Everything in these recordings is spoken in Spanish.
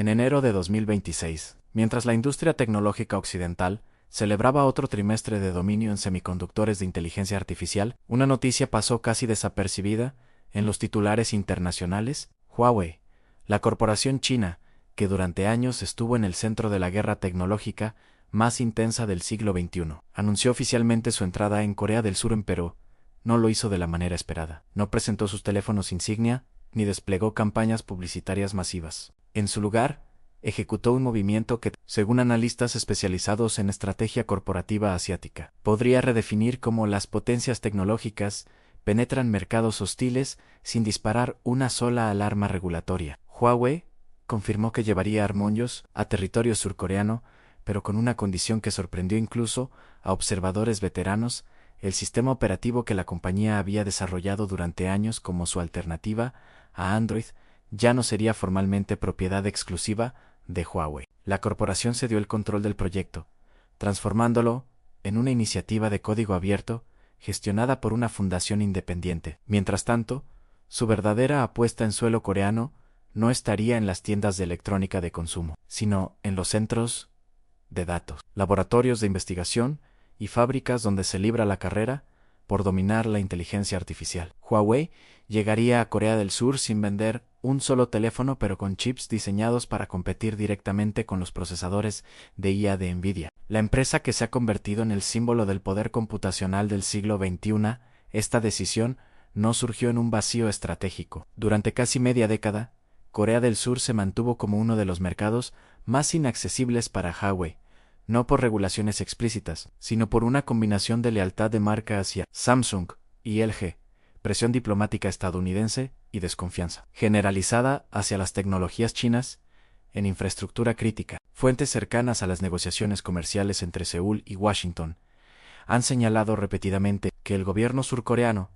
En enero de 2026, mientras la industria tecnológica occidental celebraba otro trimestre de dominio en semiconductores de inteligencia artificial, una noticia pasó casi desapercibida en los titulares internacionales. Huawei, la corporación china, que durante años estuvo en el centro de la guerra tecnológica más intensa del siglo XXI, anunció oficialmente su entrada en Corea del Sur, pero no lo hizo de la manera esperada. No presentó sus teléfonos insignia, ni desplegó campañas publicitarias masivas. En su lugar, ejecutó un movimiento que, según analistas especializados en estrategia corporativa asiática, podría redefinir cómo las potencias tecnológicas penetran mercados hostiles sin disparar una sola alarma regulatoria. Huawei confirmó que llevaría armonios a territorio surcoreano, pero con una condición que sorprendió incluso a observadores veteranos: el sistema operativo que la compañía había desarrollado durante años como su alternativa a Android ya no sería formalmente propiedad exclusiva de Huawei. La corporación cedió el control del proyecto, transformándolo en una iniciativa de código abierto gestionada por una fundación independiente. Mientras tanto, su verdadera apuesta en suelo coreano no estaría en las tiendas de electrónica de consumo, sino en los centros de datos, laboratorios de investigación y fábricas donde se libra la carrera por dominar la inteligencia artificial. Huawei llegaría a Corea del Sur sin vender un solo teléfono, pero con chips diseñados para competir directamente con los procesadores de IA de Nvidia. La empresa que se ha convertido en el símbolo del poder computacional del siglo XXI, esta decisión no surgió en un vacío estratégico. Durante casi media década, Corea del Sur se mantuvo como uno de los mercados más inaccesibles para Huawei, no por regulaciones explícitas, sino por una combinación de lealtad de marca hacia Samsung y LG, presión diplomática estadounidense y desconfianza generalizada hacia las tecnologías chinas en infraestructura crítica. Fuentes cercanas a las negociaciones comerciales entre Seúl y Washington han señalado repetidamente que el gobierno surcoreano,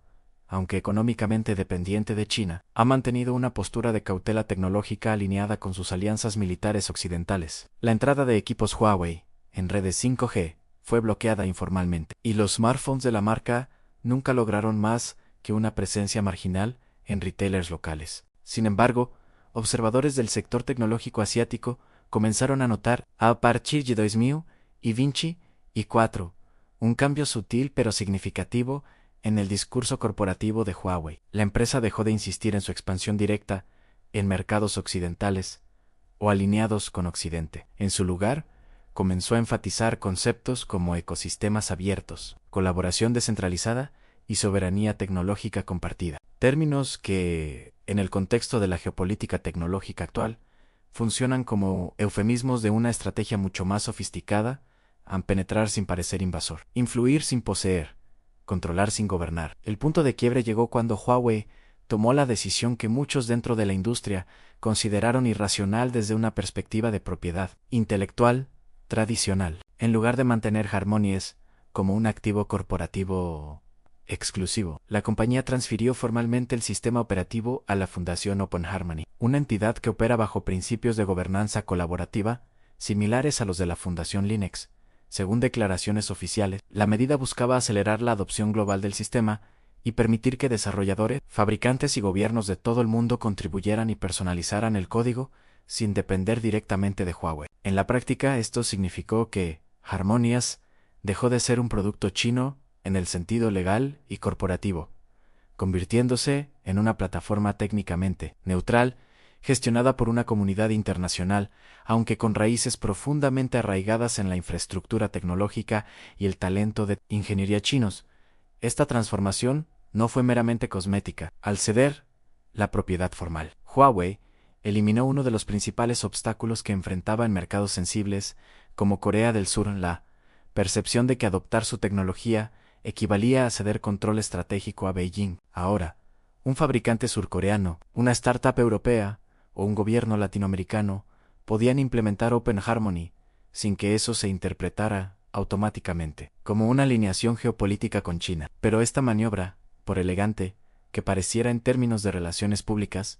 aunque económicamente dependiente de China, ha mantenido una postura de cautela tecnológica alineada con sus alianzas militares occidentales. La entrada de equipos Huawei en redes 5G fue bloqueada informalmente, y los smartphones de la marca nunca lograron más que una presencia marginal en retailers locales. Sin embargo, observadores del sector tecnológico asiático comenzaron a notar, a partir de 2024, un cambio sutil pero significativo en el discurso corporativo de Huawei. La empresa dejó de insistir en su expansión directa en mercados occidentales o alineados con Occidente. En su lugar, comenzó a enfatizar conceptos como ecosistemas abiertos, colaboración descentralizada y soberanía tecnológica compartida. Términos que, en el contexto de la geopolítica tecnológica actual, funcionan como eufemismos de una estrategia mucho más sofisticada: a penetrar sin parecer invasor, influir sin poseer, controlar sin gobernar. El punto de quiebre llegó cuando Huawei tomó la decisión que muchos dentro de la industria consideraron irracional desde una perspectiva de propiedad intelectual tradicional. En lugar de mantener Harmonies como un activo corporativo exclusivo, la compañía transfirió formalmente el sistema operativo a la Fundación Open Harmony, una entidad que opera bajo principios de gobernanza colaborativa similares a los de la Fundación Linux. Según declaraciones oficiales, la medida buscaba acelerar la adopción global del sistema y permitir que desarrolladores, fabricantes y gobiernos de todo el mundo contribuyeran y personalizaran el código sin depender directamente de Huawei. En la práctica, esto significó que Harmonious dejó de ser un producto chino en el sentido legal y corporativo, convirtiéndose en una plataforma técnicamente neutral, gestionada por una comunidad internacional, aunque con raíces profundamente arraigadas en la infraestructura tecnológica y el talento de ingeniería chinos. Esta transformación no fue meramente cosmética. Al ceder la propiedad formal, Huawei eliminó uno de los principales obstáculos que enfrentaba en mercados sensibles como Corea del Sur: la percepción de que adoptar su tecnología equivalía a ceder control estratégico a Beijing. Ahora, un fabricante surcoreano, una startup europea o un gobierno latinoamericano podían implementar Open Harmony sin que eso se interpretara automáticamente como una alineación geopolítica con China. Pero esta maniobra, por elegante que pareciera en términos de relaciones públicas,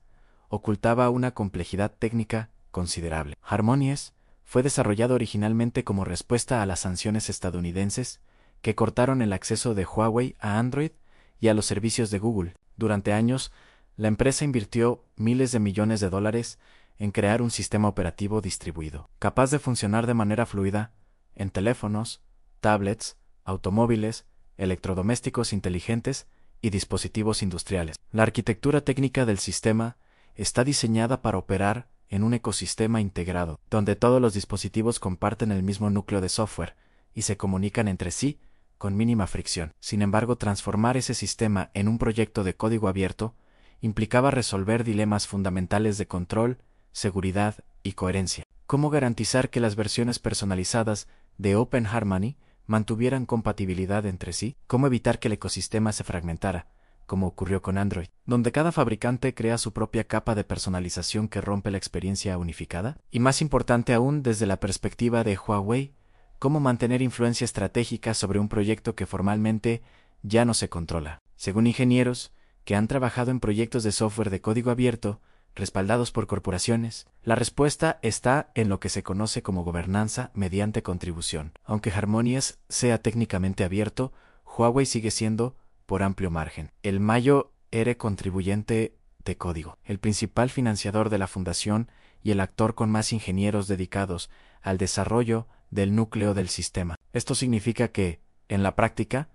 ocultaba una complejidad técnica considerable. Harmonious fue desarrollado originalmente como respuesta a las sanciones estadounidenses que cortaron el acceso de Huawei a Android y a los servicios de Google. Durante años, la empresa invirtió miles de millones de dólares en crear un sistema operativo distribuido, capaz de funcionar de manera fluida en teléfonos, tablets, automóviles, electrodomésticos inteligentes y dispositivos industriales. La arquitectura técnica del sistema está diseñada para operar en un ecosistema integrado, donde todos los dispositivos comparten el mismo núcleo de software y se comunican entre sí con mínima fricción. Sin embargo, transformar ese sistema en un proyecto de código abierto implicaba resolver dilemas fundamentales de control, seguridad y coherencia. ¿Cómo garantizar que las versiones personalizadas de Open Harmony mantuvieran compatibilidad entre sí? ¿Cómo evitar que el ecosistema se fragmentara, como ocurrió con Android, donde cada fabricante crea su propia capa de personalización que rompe la experiencia unificada? Y más importante aún, desde la perspectiva de Huawei, ¿cómo mantener influencia estratégica sobre un proyecto que formalmente ya no se controla? Según ingenieros que han trabajado en proyectos de software de código abierto, respaldados por corporaciones, la respuesta está en lo que se conoce como gobernanza mediante contribución. Aunque Harmonious sea técnicamente abierto, Huawei sigue siendo, por amplio margen, el mayor contribuyente de código, el principal financiador de la fundación y el actor con más ingenieros dedicados al desarrollo del núcleo del sistema. Esto significa que, en la práctica,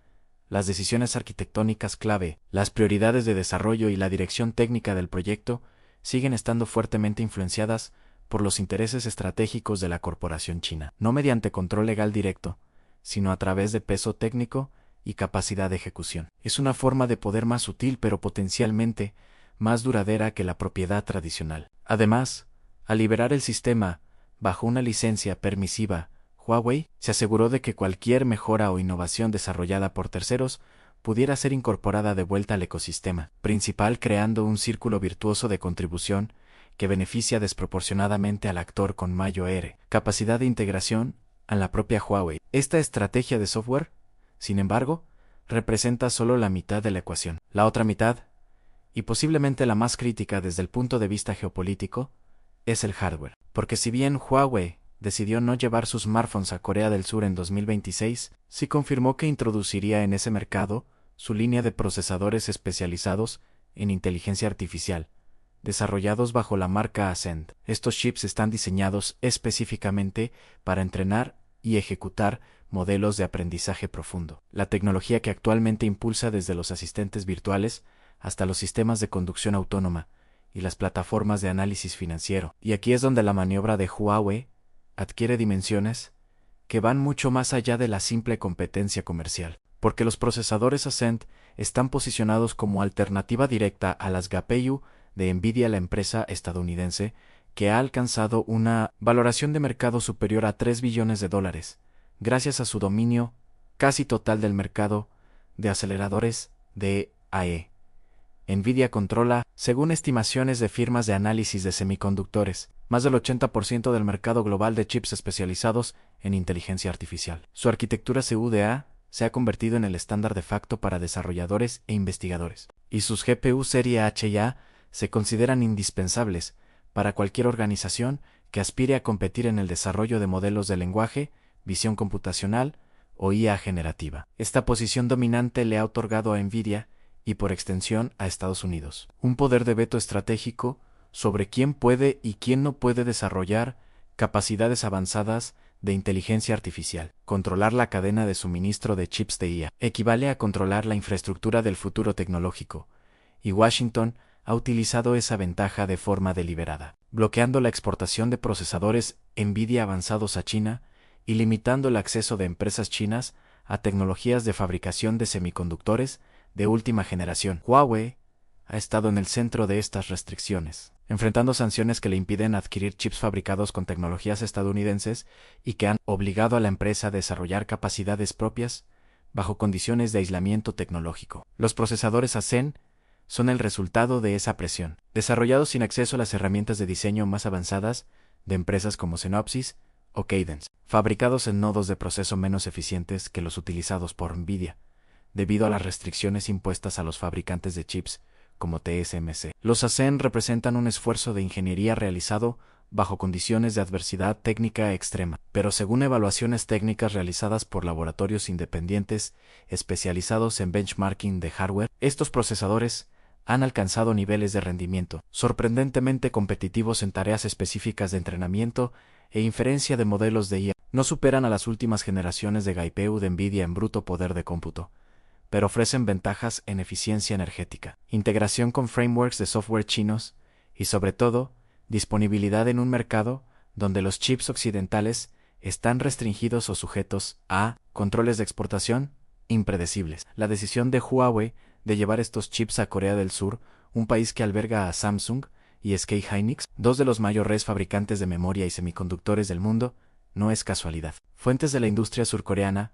las decisiones arquitectónicas clave, las prioridades de desarrollo y la dirección técnica del proyecto siguen estando fuertemente influenciadas por los intereses estratégicos de la corporación china, no mediante control legal directo, sino a través de peso técnico y capacidad de ejecución. Es una forma de poder más sutil pero potencialmente más duradera que la propiedad tradicional. Además, al liberar el sistema bajo una licencia permisiva, Huawei se aseguró de que cualquier mejora o innovación desarrollada por terceros pudiera ser incorporada de vuelta al ecosistema principal, creando un círculo virtuoso de contribución que beneficia desproporcionadamente al actor con mayor capacidad de integración a la propia Huawei. Esta estrategia de software, sin embargo, representa solo la mitad de la ecuación. La otra mitad, y posiblemente la más crítica desde el punto de vista geopolítico, es el hardware. Porque si bien Huawei decidió no llevar sus smartphones a Corea del Sur en 2026, sí confirmó que introduciría en ese mercado su línea de procesadores especializados en inteligencia artificial, desarrollados bajo la marca Ascend. Estos chips están diseñados específicamente para entrenar y ejecutar modelos de aprendizaje profundo, la tecnología que actualmente impulsa desde los asistentes virtuales hasta los sistemas de conducción autónoma y las plataformas de análisis financiero. Y aquí es donde la maniobra de Huawei adquiere dimensiones que van mucho más allá de la simple competencia comercial, porque los procesadores Ascend están posicionados como alternativa directa a las GPU de Nvidia, la empresa estadounidense, que ha alcanzado una valoración de mercado superior a $3 billones, gracias a su dominio casi total del mercado de aceleradores de AI. Nvidia controla, según estimaciones de firmas de análisis de semiconductores, más del 80% del mercado global de chips especializados en inteligencia artificial. Su arquitectura CUDA se ha convertido en el estándar de facto para desarrolladores e investigadores, y sus GPU serie H y A se consideran indispensables para cualquier organización que aspire a competir en el desarrollo de modelos de lenguaje, visión computacional o IA generativa. Esta posición dominante le ha otorgado a Nvidia, y por extensión a Estados Unidos, un poder de veto estratégico sobre quién puede y quién no puede desarrollar capacidades avanzadas de inteligencia artificial. Controlar la cadena de suministro de chips de IA equivale a controlar la infraestructura del futuro tecnológico, y Washington ha utilizado esa ventaja de forma deliberada, bloqueando la exportación de procesadores Nvidia avanzados a China y limitando el acceso de empresas chinas a tecnologías de fabricación de semiconductores de última generación. Huawei ha estado en el centro de estas restricciones, enfrentando sanciones que le impiden adquirir chips fabricados con tecnologías estadounidenses y que han obligado a la empresa a desarrollar capacidades propias bajo condiciones de aislamiento tecnológico. Los procesadores Ascend son el resultado de esa presión, desarrollados sin acceso a las herramientas de diseño más avanzadas de empresas como Synopsys o Cadence, fabricados en nodos de proceso menos eficientes que los utilizados por Nvidia, debido a las restricciones impuestas a los fabricantes de chips como TSMC. Los Ascend representan un esfuerzo de ingeniería realizado bajo condiciones de adversidad técnica extrema, pero según evaluaciones técnicas realizadas por laboratorios independientes especializados en benchmarking de hardware, estos procesadores han alcanzado niveles de rendimiento sorprendentemente competitivos en tareas específicas de entrenamiento e inferencia de modelos de IA. No superan a las últimas generaciones de GPU de NVIDIA en bruto poder de cómputo, pero ofrecen ventajas en eficiencia energética, integración con frameworks de software chinos y, sobre todo, disponibilidad en un mercado donde los chips occidentales están restringidos o sujetos a controles de exportación impredecibles. La decisión de Huawei de llevar estos chips a Corea del Sur, un país que alberga a Samsung y SK Hynix, dos de los mayores fabricantes de memoria y semiconductores del mundo, no es casualidad. Fuentes de la industria surcoreana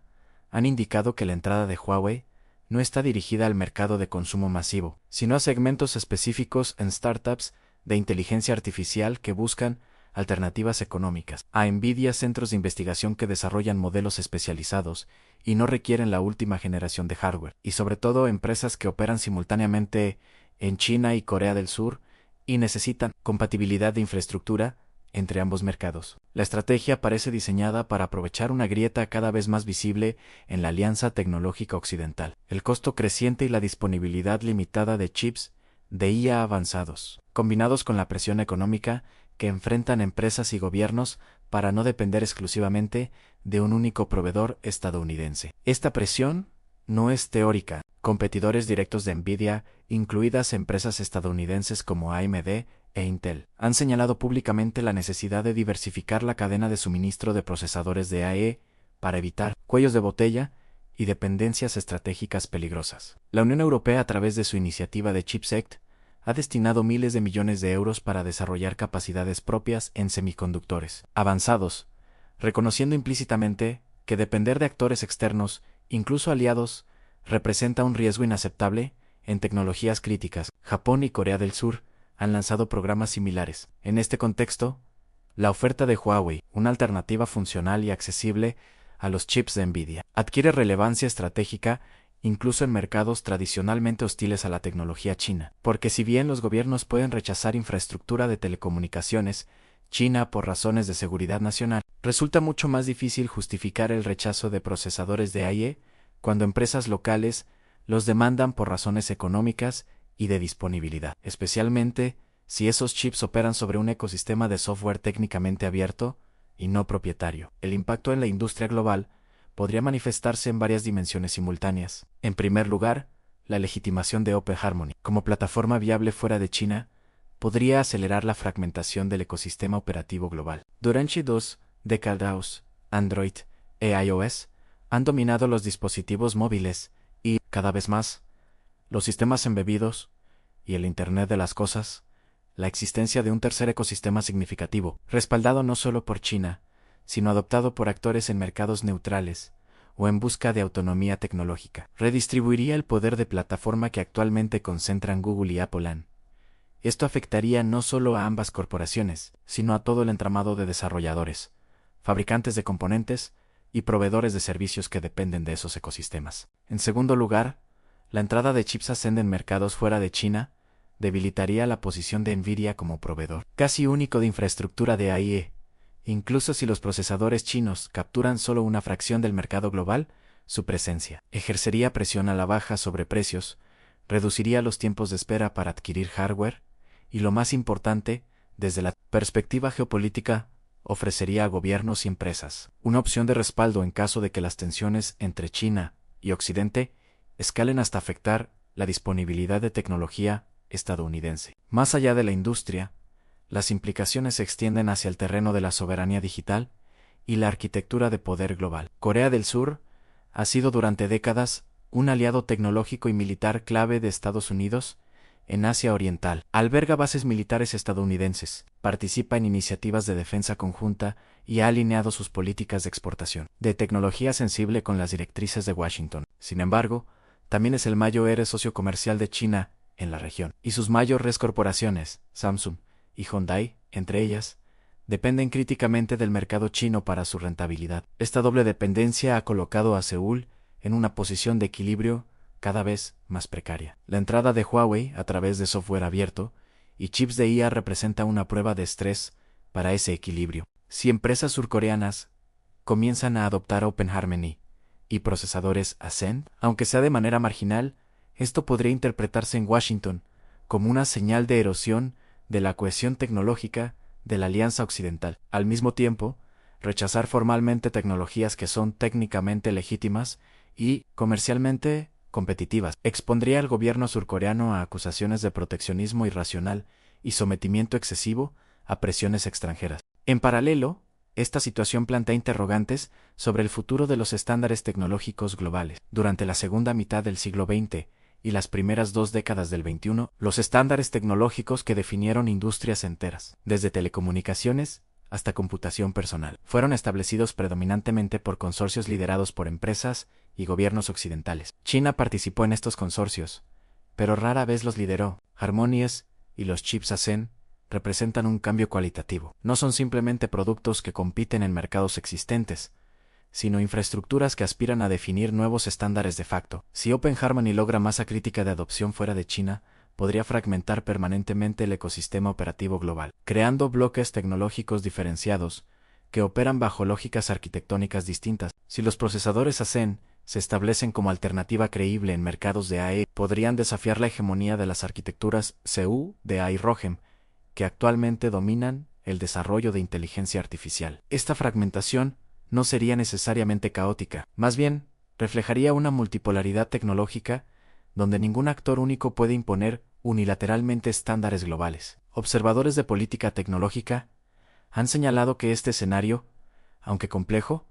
han indicado que la entrada de Huawei no está dirigida al mercado de consumo masivo, sino a segmentos específicos en startups de inteligencia artificial que buscan alternativas económicas, a NVIDIA, centros de investigación que desarrollan modelos especializados y no requieren la última generación de hardware, y sobre todo empresas que operan simultáneamente en China y Corea del Sur y necesitan compatibilidad de infraestructura entre ambos mercados. La estrategia parece diseñada para aprovechar una grieta cada vez más visible en la alianza tecnológica occidental, el costo creciente y la disponibilidad limitada de chips de IA avanzados, combinados con la presión económica que enfrentan empresas y gobiernos para no depender exclusivamente de un único proveedor estadounidense. Esta presión no es teórica. Competidores directos de NVIDIA, incluidas empresas estadounidenses como AMD e Intel, han señalado públicamente la necesidad de diversificar la cadena de suministro de procesadores de AI para evitar cuellos de botella y dependencias estratégicas peligrosas. La Unión Europea, a través de su iniciativa de Chips Act, ha destinado miles de millones de euros para desarrollar capacidades propias en semiconductores avanzados, reconociendo implícitamente que depender de actores externos, incluso aliados, representa un riesgo inaceptable en tecnologías críticas. Japón y Corea del Sur han lanzado programas similares. En este contexto, la oferta de Huawei, una alternativa funcional y accesible a los chips de NVIDIA, adquiere relevancia estratégica incluso en mercados tradicionalmente hostiles a la tecnología china, porque si bien los gobiernos pueden rechazar infraestructura de telecomunicaciones China por razones de seguridad nacional, resulta mucho más difícil justificar el rechazo de procesadores de AI cuando empresas locales los demandan por razones económicas y de disponibilidad, especialmente si esos chips operan sobre un ecosistema de software técnicamente abierto y no propietario. El impacto en la industria global podría manifestarse en varias dimensiones simultáneas. En primer lugar, la legitimación de Open Harmony como plataforma viable fuera de China podría acelerar la fragmentación del ecosistema operativo global. Durante 2 décadas, Android e iOS han dominado los dispositivos móviles y, cada vez más, los sistemas embebidos y el Internet de las cosas, la existencia de un tercer ecosistema significativo, respaldado no solo por China, sino adoptado por actores en mercados neutrales o en busca de autonomía tecnológica, redistribuiría el poder de plataforma que actualmente concentran Google y Apple. Esto afectaría no solo a ambas corporaciones, sino a todo el entramado de desarrolladores, fabricantes de componentes y proveedores de servicios que dependen de esos ecosistemas. En segundo lugar, la entrada de chips Ascend en mercados fuera de China debilitaría la posición de NVIDIA como proveedor casi único de infraestructura de AI. Incluso si los procesadores chinos capturan solo una fracción del mercado global, su presencia ejercería presión a la baja sobre precios, reduciría los tiempos de espera para adquirir hardware y, lo más importante, desde la perspectiva geopolítica, ofrecería a gobiernos y empresas una opción de respaldo en caso de que las tensiones entre China y Occidente escalen hasta afectar la disponibilidad de tecnología estadounidense. Más allá de la industria, las implicaciones se extienden hacia el terreno de la soberanía digital y la arquitectura de poder global. Corea del Sur ha sido durante décadas un aliado tecnológico y militar clave de Estados Unidos en Asia Oriental. Alberga bases militares estadounidenses, participa en iniciativas de defensa conjunta y ha alineado sus políticas de exportación de tecnología sensible con las directrices de Washington. Sin embargo, también es el mayor socio comercial de China en la región, y sus mayores corporaciones, Samsung y Hyundai, entre ellas, dependen críticamente del mercado chino para su rentabilidad. Esta doble dependencia ha colocado a Seúl en una posición de equilibrio cada vez más precaria. La entrada de Huawei a través de software abierto y chips de IA representa una prueba de estrés para ese equilibrio. Si empresas surcoreanas comienzan a adoptar Open Harmony y procesadores Ascend, aunque sea de manera marginal, esto podría interpretarse en Washington como una señal de erosión de la cohesión tecnológica de la Alianza Occidental. Al mismo tiempo, rechazar formalmente tecnologías que son técnicamente legítimas y comercialmente competitivas expondría al gobierno surcoreano a acusaciones de proteccionismo irracional y sometimiento excesivo a presiones extranjeras. En paralelo, esta situación plantea interrogantes sobre el futuro de los estándares tecnológicos globales. Durante la segunda mitad del siglo XX y las primeras 2 décadas del XXI, los estándares tecnológicos que definieron industrias enteras, desde telecomunicaciones hasta computación personal, fueron establecidos predominantemente por consorcios liderados por empresas y gobiernos occidentales. China participó en estos consorcios, pero rara vez los lideró. Harmonious y los chips ASEAN representan un cambio cualitativo. No son simplemente productos que compiten en mercados existentes, sino infraestructuras que aspiran a definir nuevos estándares de facto. Si Open Harmony logra masa crítica de adopción fuera de China, podría fragmentar permanentemente el ecosistema operativo global, creando bloques tecnológicos diferenciados que operan bajo lógicas arquitectónicas distintas. Si los procesadores ASEAN se establecen como alternativa creíble en mercados de AE, podrían desafiar la hegemonía de las arquitecturas CU de AI ROHEM, que actualmente dominan el desarrollo de inteligencia artificial. Esta fragmentación no sería necesariamente caótica, más bien reflejaría una multipolaridad tecnológica donde ningún actor único puede imponer unilateralmente estándares globales. Observadores de política tecnológica han señalado que este escenario, aunque complejo,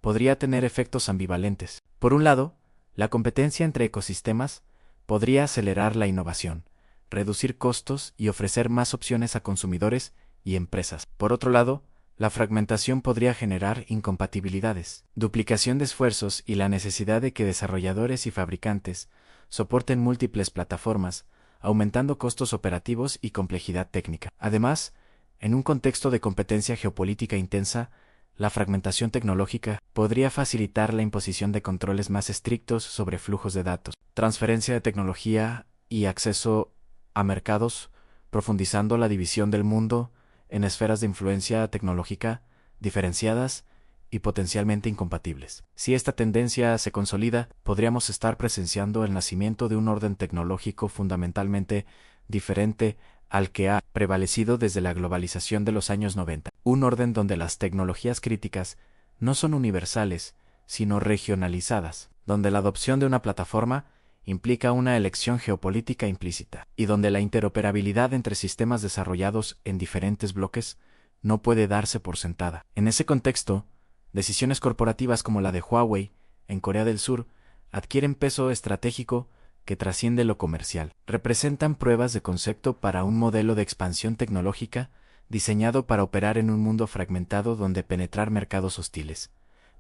podría tener efectos ambivalentes. Por un lado, la competencia entre ecosistemas podría acelerar la innovación, reducir costos y ofrecer más opciones a consumidores y empresas. Por otro lado, la fragmentación podría generar incompatibilidades, duplicación de esfuerzos y la necesidad de que desarrolladores y fabricantes soporten múltiples plataformas, aumentando costos operativos y complejidad técnica. Además, en un contexto de competencia geopolítica intensa, la fragmentación tecnológica podría facilitar la imposición de controles más estrictos sobre flujos de datos, transferencia de tecnología y acceso a mercados, profundizando la división del mundo en esferas de influencia tecnológica diferenciadas y potencialmente incompatibles. Si esta tendencia se consolida, podríamos estar presenciando el nacimiento de un orden tecnológico fundamentalmente diferente al que ha prevalecido desde la globalización de los años 90. Un orden donde las tecnologías críticas no son universales, sino regionalizadas, donde la adopción de una plataforma implica una elección geopolítica implícita, y donde la interoperabilidad entre sistemas desarrollados en diferentes bloques no puede darse por sentada. En ese contexto, decisiones corporativas como la de Huawei, en Corea del Sur, adquieren peso estratégico que trasciende lo comercial. Representan pruebas de concepto para un modelo de expansión tecnológica diseñado para operar en un mundo fragmentado donde penetrar mercados hostiles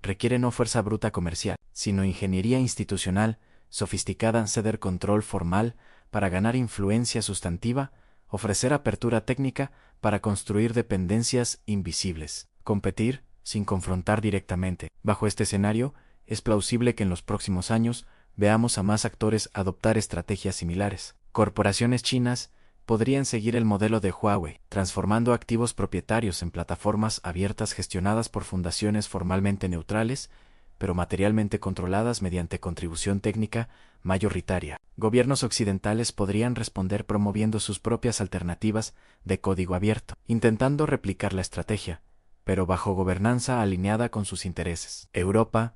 requiere no fuerza bruta comercial, sino ingeniería institucional sofisticada en ceder control formal para ganar influencia sustantiva, ofrecer apertura técnica para construir dependencias invisibles, competir sin confrontar directamente. Bajo este escenario, es plausible que en los próximos años veamos a más actores adoptar estrategias similares. Corporaciones chinas podrían seguir el modelo de Huawei, transformando activos propietarios en plataformas abiertas gestionadas por fundaciones formalmente neutrales, pero materialmente controladas mediante contribución técnica mayoritaria. Gobiernos occidentales podrían responder promoviendo sus propias alternativas de código abierto, intentando replicar la estrategia, pero bajo gobernanza alineada con sus intereses. Europa,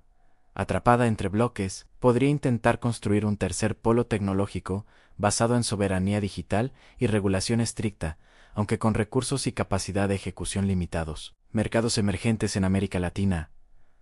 atrapada entre bloques, podría intentar construir un tercer polo tecnológico basado en soberanía digital y regulación estricta, aunque con recursos y capacidad de ejecución limitados. Mercados emergentes en América Latina,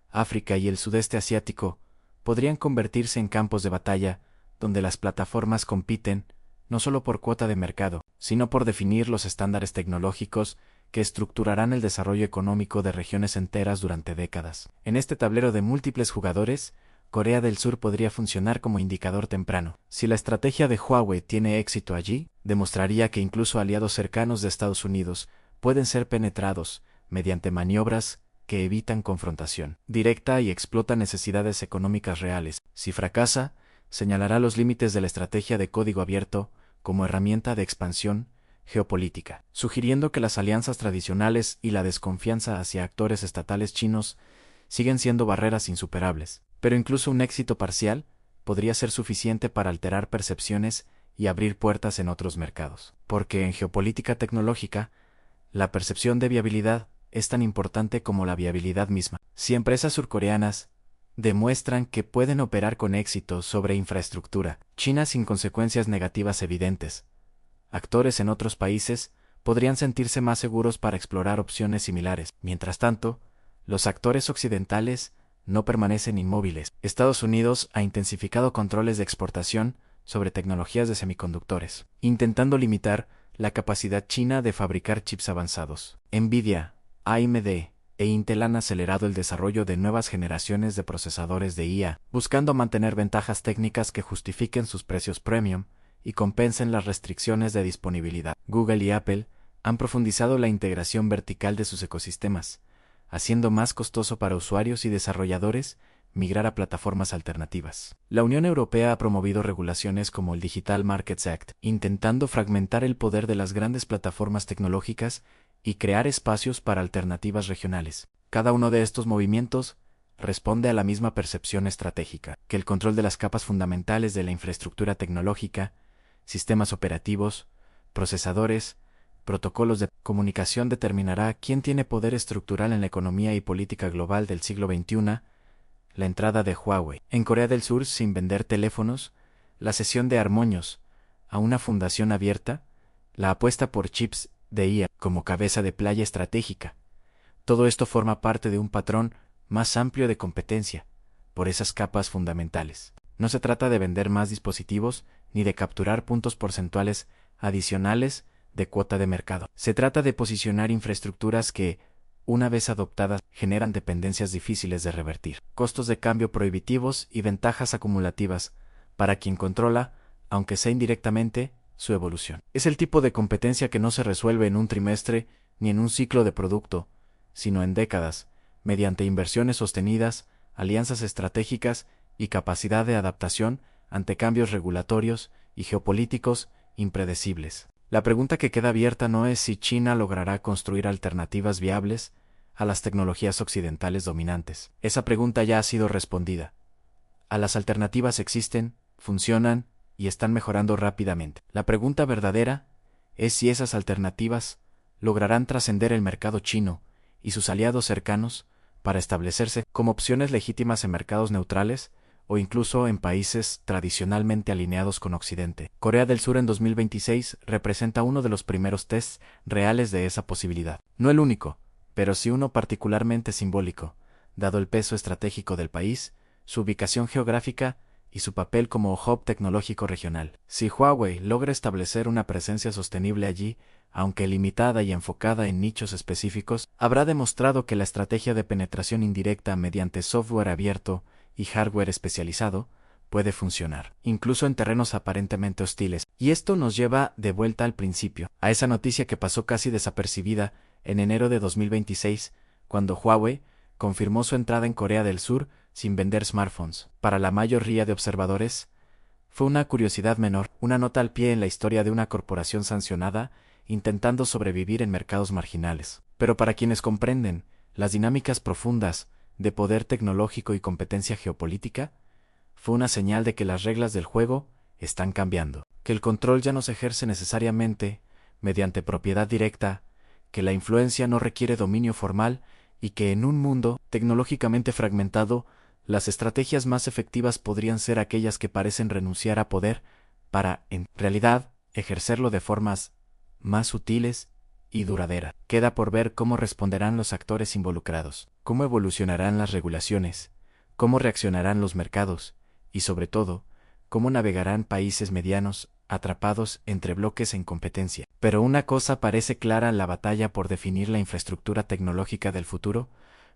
África y el sudeste asiático podrían convertirse en campos de batalla donde las plataformas compiten no solo por cuota de mercado, sino por definir los estándares tecnológicos que estructurarán el desarrollo económico de regiones enteras durante décadas. En este tablero de múltiples jugadores, Corea del Sur podría funcionar como indicador temprano. Si la estrategia de Huawei tiene éxito allí, demostraría que incluso aliados cercanos de Estados Unidos pueden ser penetrados mediante maniobras que evitan confrontación directa y explotan necesidades económicas reales. Si fracasa, señalará los límites de la estrategia de código abierto como herramienta de expansión geopolítica, sugiriendo que las alianzas tradicionales y la desconfianza hacia actores estatales chinos siguen siendo barreras insuperables. Pero incluso un éxito parcial podría ser suficiente para alterar percepciones y abrir puertas en otros mercados. Porque en geopolítica tecnológica, la percepción de viabilidad es tan importante como la viabilidad misma. Si empresas surcoreanas demuestran que pueden operar con éxito sobre infraestructura China sin consecuencias negativas evidentes, actores en otros países podrían sentirse más seguros para explorar opciones similares. Mientras tanto, los actores occidentales no permanecen inmóviles. Estados Unidos ha intensificado controles de exportación sobre tecnologías de semiconductores, intentando limitar la capacidad china de fabricar chips avanzados. Nvidia, AMD e Intel han acelerado el desarrollo de nuevas generaciones de procesadores de IA, buscando mantener ventajas técnicas que justifiquen sus precios premium y compensen las restricciones de disponibilidad. Google y Apple han profundizado la integración vertical de sus ecosistemas, haciendo más costoso para usuarios y desarrolladores migrar a plataformas alternativas. La Unión Europea ha promovido regulaciones como el Digital Markets Act, intentando fragmentar el poder de las grandes plataformas tecnológicas y crear espacios para alternativas regionales. Cada uno de estos movimientos responde a la misma percepción estratégica, que el control de las capas fundamentales de la infraestructura tecnológica, sistemas operativos, procesadores, protocolos de comunicación determinará quién tiene poder estructural en la economía y política global del siglo XXI. La entrada de Huawei en Corea del Sur sin vender teléfonos, la cesión de Armoños a una fundación abierta, la apuesta por chips de IA como cabeza de playa estratégica. Todo esto forma parte de un patrón más amplio de competencia por esas capas fundamentales. No se trata de vender más dispositivos ni de capturar puntos porcentuales adicionales de cuota de mercado. Se trata de posicionar infraestructuras que, una vez adoptadas, generan dependencias difíciles de revertir, costos de cambio prohibitivos y ventajas acumulativas para quien controla, aunque sea indirectamente, su evolución. Es el tipo de competencia que no se resuelve en un trimestre ni en un ciclo de producto, sino en décadas, mediante inversiones sostenidas, alianzas estratégicas y capacidad de adaptación ante cambios regulatorios y geopolíticos impredecibles. La pregunta que queda abierta no es si China logrará construir alternativas viables a las tecnologías occidentales dominantes. Esa pregunta ya ha sido respondida. Las alternativas existen, funcionan y están mejorando rápidamente. La pregunta verdadera es si esas alternativas lograrán trascender el mercado chino y sus aliados cercanos para establecerse como opciones legítimas en mercados neutrales o incluso en países tradicionalmente alineados con Occidente. Corea del Sur en 2026 representa uno de los primeros tests reales de esa posibilidad. No el único, pero sí uno particularmente simbólico, dado el peso estratégico del país, su ubicación geográfica y su papel como hub tecnológico regional. Si Huawei logra establecer una presencia sostenible allí, aunque limitada y enfocada en nichos específicos, habrá demostrado que la estrategia de penetración indirecta mediante software abierto y hardware especializado puede funcionar, incluso en terrenos aparentemente hostiles. Y esto nos lleva de vuelta al principio, a esa noticia que pasó casi desapercibida en enero de 2026, cuando Huawei confirmó su entrada en Corea del Sur sin vender smartphones. Para la mayoría de observadores, fue una curiosidad menor, una nota al pie en la historia de una corporación sancionada intentando sobrevivir en mercados marginales. Pero para quienes comprenden las dinámicas profundas de poder tecnológico y competencia geopolítica, fue una señal de que las reglas del juego están cambiando, que el control ya no se ejerce necesariamente mediante propiedad directa, que la influencia no requiere dominio formal y que en un mundo tecnológicamente fragmentado, las estrategias más efectivas podrían ser aquellas que parecen renunciar a poder para, en realidad, ejercerlo de formas más sutiles y duraderas. Queda por ver cómo responderán los actores involucrados, cómo evolucionarán las regulaciones, cómo reaccionarán los mercados y, sobre todo, cómo navegarán países medianos atrapados entre bloques en competencia. Pero una cosa parece clara: la batalla por definir la infraestructura tecnológica del futuro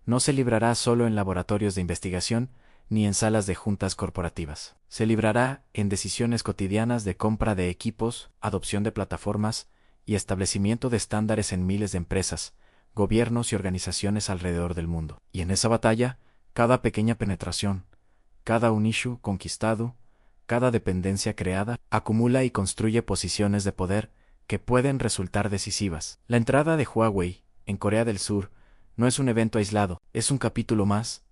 no se librará solo en laboratorios de investigación ni en salas de juntas corporativas. Se librará en decisiones cotidianas de compra de equipos, adopción de plataformas y establecimiento de estándares en miles de empresas, gobiernos y organizaciones alrededor del mundo. Y en esa batalla, cada pequeña penetración, cada un issue conquistado, cada dependencia creada, acumula y construye posiciones de poder que pueden resultar decisivas. La entrada de Huawei en Corea del Sur no es un evento aislado, es un capítulo más,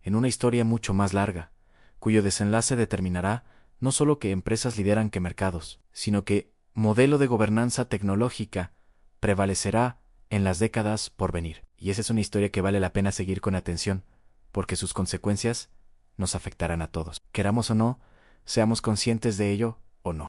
en una historia mucho más larga, cuyo desenlace determinará no solo que empresas lideran que mercados, sino que modelo de gobernanza tecnológica prevalecerá en las décadas por venir. Y esa es una historia que vale la pena seguir con atención, porque sus consecuencias nos afectarán a todos. Queramos o no, seamos conscientes de ello o no.